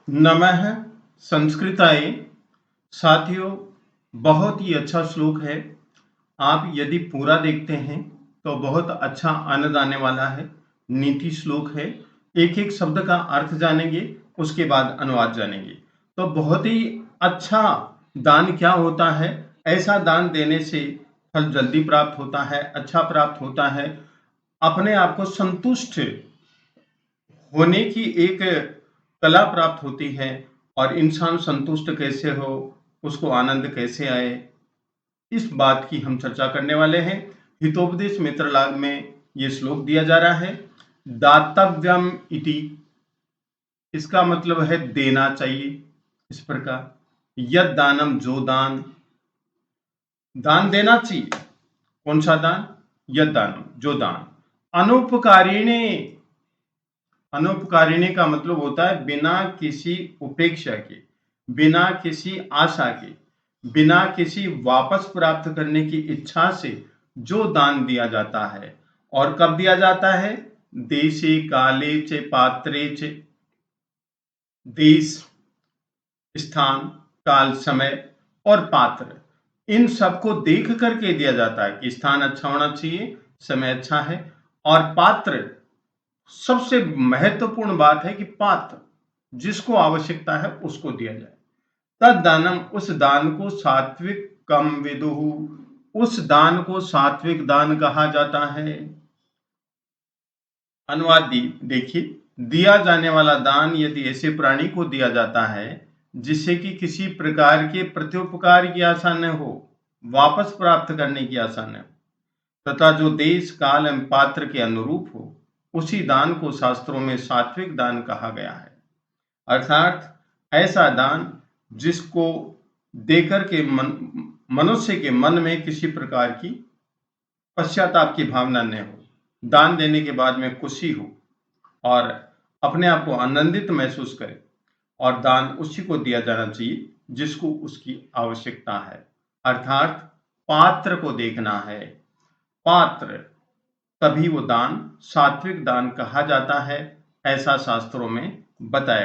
नमः संस्कृताय। साथियों, बहुत ही अच्छा श्लोक है। आप यदि पूरा देखते हैं तो बहुत अच्छा आनंद आने वाला है। नीति श्लोक है। एक एक शब्द का अर्थ जानेंगे, उसके बाद अनुवाद जानेंगे। तो बहुत ही अच्छा दान क्या होता है, ऐसा दान देने से फल जल्दी प्राप्त होता है, अच्छा प्राप्त होता है, अपने आप को संतुष्ट होने की एक कला प्राप्त होती है। और इंसान संतुष्ट कैसे हो, उसको आनंद कैसे आए, इस बात की हम चर्चा करने वाले हैं। हितोपदेश मित्र लाभ में ये श्लोक दिया जा रहा है। दातव्यम इति, इसका मतलब है देना चाहिए। इस प्रकार यद दानम, जो दान, दान देना चाहिए। कौन सा दान? यद दानम, जो दान। अनुपकारिणे, अनुपकारिणी का मतलब होता है बिना किसी उपेक्षा के, बिना किसी आशा के, बिना किसी वापस प्राप्त करने की इच्छा से जो दान दिया जाता है। और कब दिया जाता है? देशे काले च पात्रे च, देश, स्थान, काल, समय और पात्र, इन सबको देख करके दिया जाता है कि स्थान अच्छा होना चाहिए, समय अच्छा है, और पात्र, सबसे महत्वपूर्ण बात है कि पात्र, जिसको आवश्यकता है उसको दिया जाए। तद दानम, उस दान को सात्विक कम विदुहु, उस दान को सात्विक दान कहा जाता है। अनुवाद देखिए, दिया जाने वाला दान यदि ऐसे प्राणी को दिया जाता है जिससे कि किसी प्रकार के प्रत्युपकार की आशा न हो, वापस प्राप्त करने की आशा न हो, तथा जो देश, काल एवं पात्र के अनुरूप हो, उसी दान को शास्त्रों में सात्विक दान कहा गया है। अर्थात ऐसा दान जिसको देकर के मनुष्य के मन में किसी प्रकार की पश्चाताप की भावना न हो, दान देने के बाद में खुशी हो और अपने आप को आनंदित महसूस करे। और दान उसी को दिया जाना चाहिए जिसको उसकी आवश्यकता है। अर्थात पात्र को देखना है। पात्र, तभी वो दान सात्विक दान कहा जाता है, ऐसा शास्त्रों में बताया